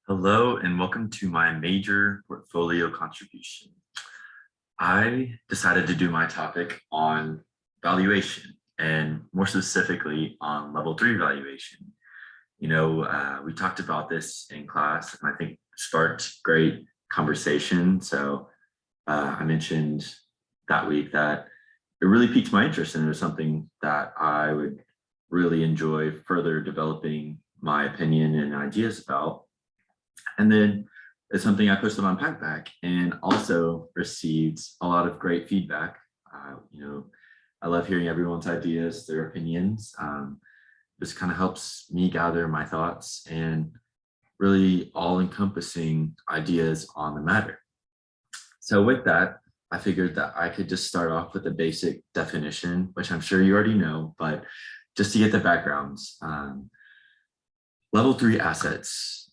Hello and welcome to my major portfolio contribution. I decided to do my topic on valuation and more specifically on level 3 valuation. We talked about this in class and I think sparked great conversation. So I mentioned that week that it really piqued my interest and it was something that I would really enjoy further developing my opinion and ideas about. And then it's something I posted on Packback and also received a lot of great feedback. I love hearing everyone's ideas, their opinions. This kind of helps me gather my thoughts and really all encompassing ideas on the matter. So with that, I figured that I could just start off with a basic definition, which I'm sure you already know, but just to get the backgrounds. Level 3 assets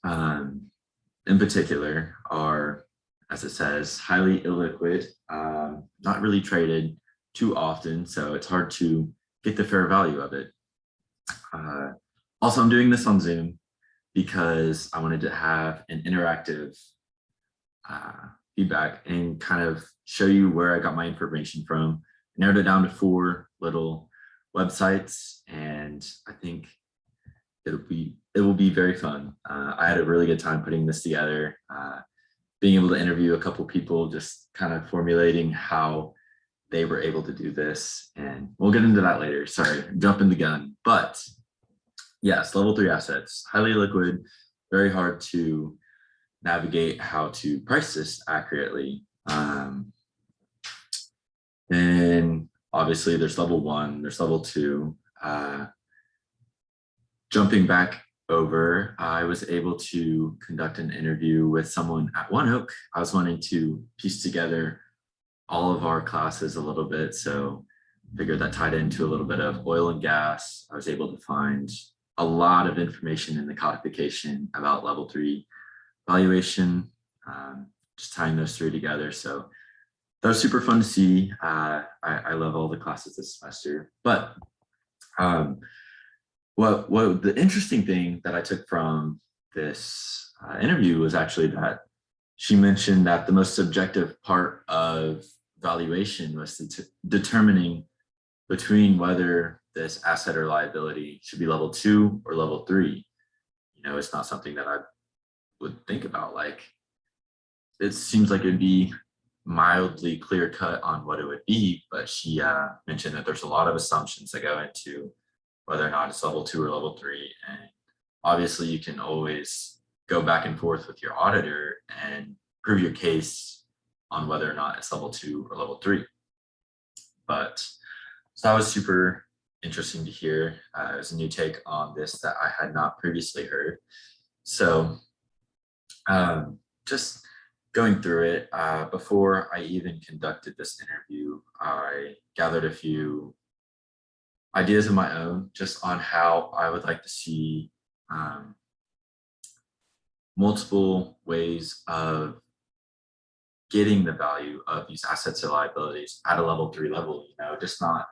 in particular are, as it says, highly illiquid, not really traded too often, so it's hard to get the fair value of it. Also, I'm doing this on Zoom because I wanted to have an interactive feedback and kind of show you where I got my information from. I narrowed it down to 4 little websites, and I think it will be very fun. I had a really good time putting this together, being able to interview a couple people, just kind of formulating how they were able to do this. And we'll get into that later. Sorry, jumping the gun. But yes, level 3 assets, highly liquid, very hard to navigate how to price this accurately. And obviously there's level 1, there's level 2. Jumping back over, I was able to conduct an interview with someone at ONEOK. I was wanting to piece together all of our classes a little bit, so figured that tied into a little bit of oil and gas. I was able to find a lot of information in the codification about level 3 valuation, just tying those 3 together. So that was super fun to see. I love all the classes this semester, but what the interesting thing that I took from this interview was actually that she mentioned that the most subjective part of valuation was determining between whether this asset or liability should be level 2 or level 3. It's not something that I would think about. Like, it seems like it'd be mildly clear cut on what it would be, but she mentioned that there's a lot of assumptions that go into whether or not it's level 2 or level 3. And obviously you can always go back and forth with your auditor and prove your case on whether or not it's level 2 or level 3. But so that was super interesting to hear. It was a new take on this that I had not previously heard. So just going through it, before I even conducted this interview, I gathered a few ideas of my own just on how I would like to see multiple ways of getting the value of these assets or liabilities at a level 3 level, just not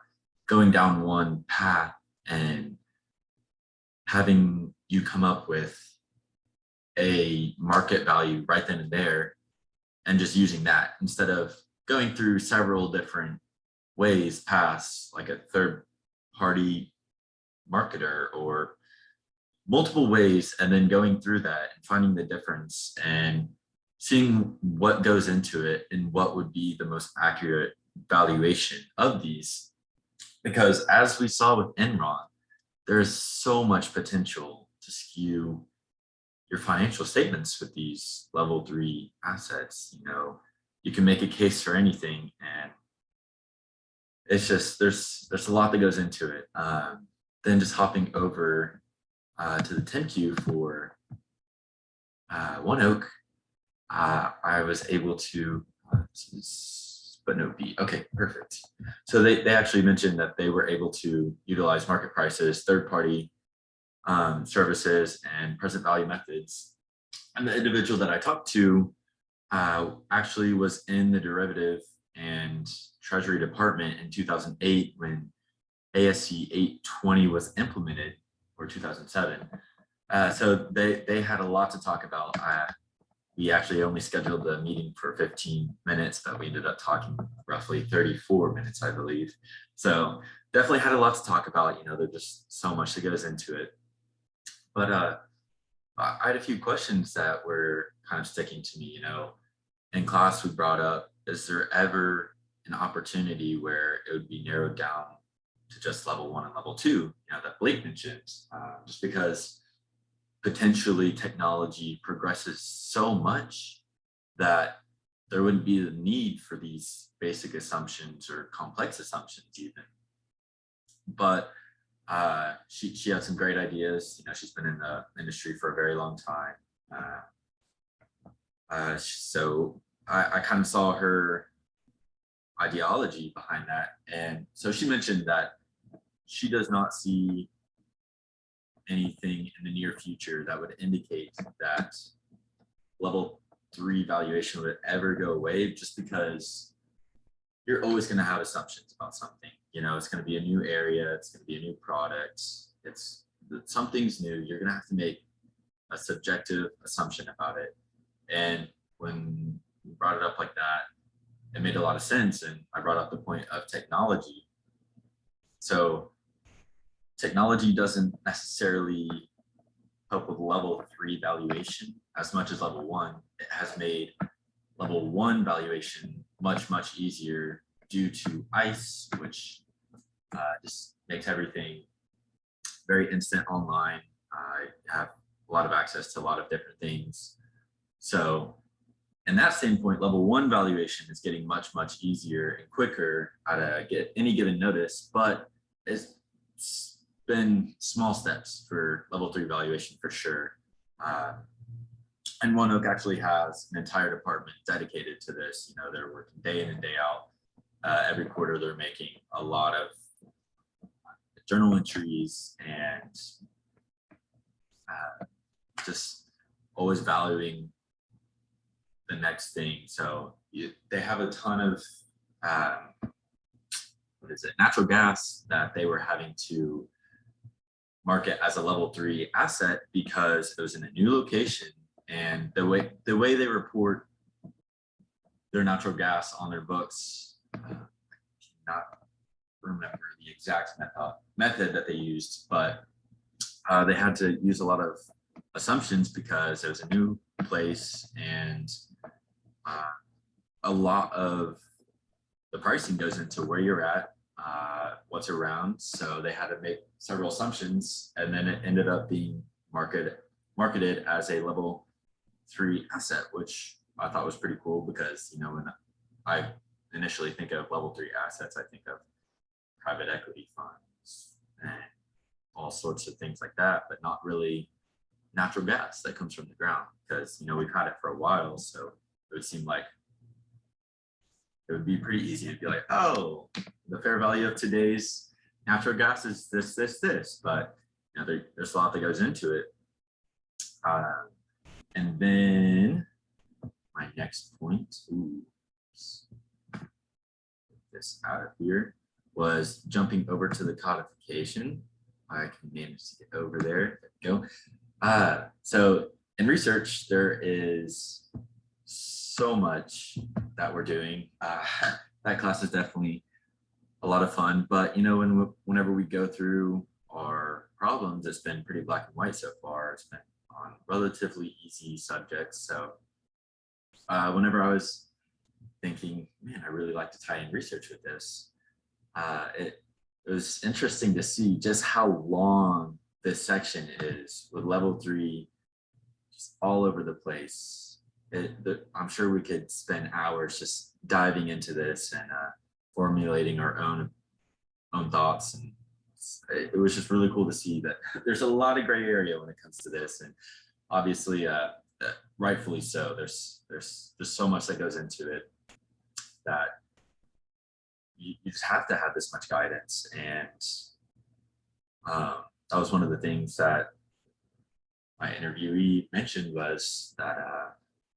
going down one path and having you come up with a market value right then and there and just using that instead of going through several different ways past like a third party marketer or multiple ways, and then going through that and finding the difference and seeing what goes into it and what would be the most accurate valuation of these. Because as we saw with Enron, there's so much potential to skew your financial statements with these level 3 assets. You can make a case for anything, and it's just there's a lot that goes into it. Then just hopping over to the 10Q for ONEOK, I was able to but no B. Okay, perfect. So they actually mentioned that they were able to utilize market prices, third-party services, and present value methods. And the individual that I talked to actually was in the derivative and Treasury Department in 2008 when ASC 820 was implemented, or 2007. So they had a lot to talk about. We actually only scheduled the meeting for 15 minutes, but we ended up talking roughly 34 minutes, I believe. So definitely had a lot to talk about. There's just so much that goes into it. But I had a few questions that were kind of sticking to me. In class we brought up, is there ever an opportunity where it would be narrowed down to just level one and level two, that Blake mentioned, just because potentially technology progresses so much that there wouldn't be the need for these basic assumptions or complex assumptions even. But she had some great ideas. She's been in the industry for a very long time. So I kind of saw her ideology behind that. And so she mentioned that she does not see anything in the near future that would indicate that level three valuation would ever go away, just because you're always going to have assumptions about something. It's going to be a new area, it's going to be a new product, it's something's new. You're going to have to make a subjective assumption about it. And when we brought it up like that, it made a lot of sense. And I brought up the point of technology. So technology doesn't necessarily help with level three valuation as much as level one. It has made level one valuation much, much easier due to ICE, which just makes everything very instant online. I have a lot of access to a lot of different things. So in that standpoint, level one valuation is getting much, much easier and quicker at any given notice, but it's been small steps for level three valuation for sure. And ONEOK actually has an entire department dedicated to this. They're working day in and day out. Every quarter, they're making a lot of journal entries and just always valuing the next thing. So they have a ton of natural gas that they were having to market as a level three asset because it was in a new location. And the way they report their natural gas on their books, I cannot remember the exact method that they used, but they had to use a lot of assumptions because it was a new place, and a lot of the pricing goes into where you're at, what's around. So they had to make several assumptions, and then it ended up being marketed as a level three asset, which I thought was pretty cool because, when I initially think of level three assets, I think of private equity funds and all sorts of things like that, but not really natural gas that comes from the ground, because, we've had it for a while. So it would seem like it would be pretty easy to be like, oh, the fair value of today's natural gas is this, but there's a lot that goes into it. And then my next point, this out of here, was jumping over to the codification. I can manage to get over there. There we go. So in research, there is so much that we're doing. That class is definitely a lot of fun, but whenever we go through our problems, it's been pretty black and white so far. It's been on relatively easy subjects. So whenever I was thinking, man, I really like to tie in research with this, it was interesting to see just how long this section is with level three, just all over the place. I'm sure we could spend hours just diving into this and formulating our own thoughts. And it was just really cool to see that there's a lot of gray area when it comes to this. And obviously, rightfully so. There's so much that goes into it that you just have to have this much guidance. And that was one of the things that my interviewee mentioned, was that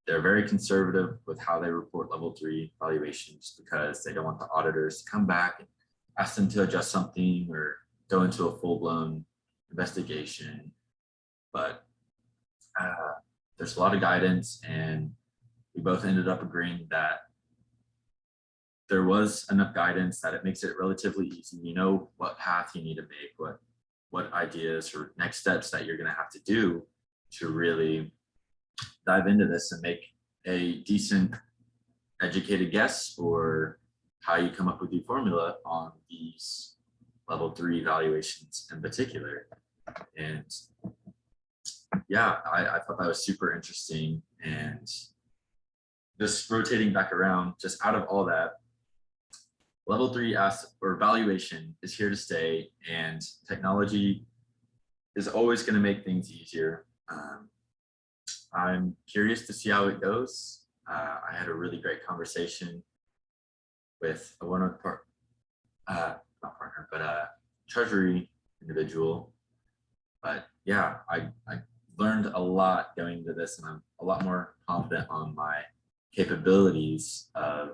they're very conservative with how they report level three valuations, because they don't want the auditors to come back and ask them to adjust something or go into a full-blown investigation. but there's a lot of guidance, and we both ended up agreeing that there was enough guidance that it makes it relatively easy. You know what path you need to make, what ideas or next steps that you're going to have to do to really dive into this and make a decent educated guess or how you come up with the formula on these level 3 evaluations in particular. And yeah, I thought that was super interesting. And just rotating back around, just out of all that, level 3 or valuation is here to stay, and technology is always going to make things easier. I'm curious to see how it goes. I had a really great conversation with a one of not partner, but a treasury individual. But yeah, I learned a lot going into this, and I'm a lot more confident on my capabilities of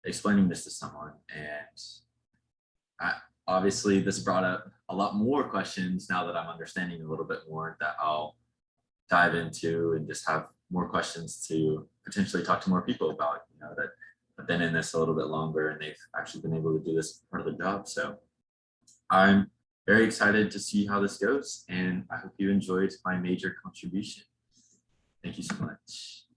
explaining this to someone. And obviously this brought up a lot more questions now that I'm understanding a little bit more, that I'll dive into and just have more questions to potentially talk to more people about, that have been in this a little bit longer and they've actually been able to do this part of the job. So I'm very excited to see how this goes, and I hope you enjoyed my major contribution. Thank you so much.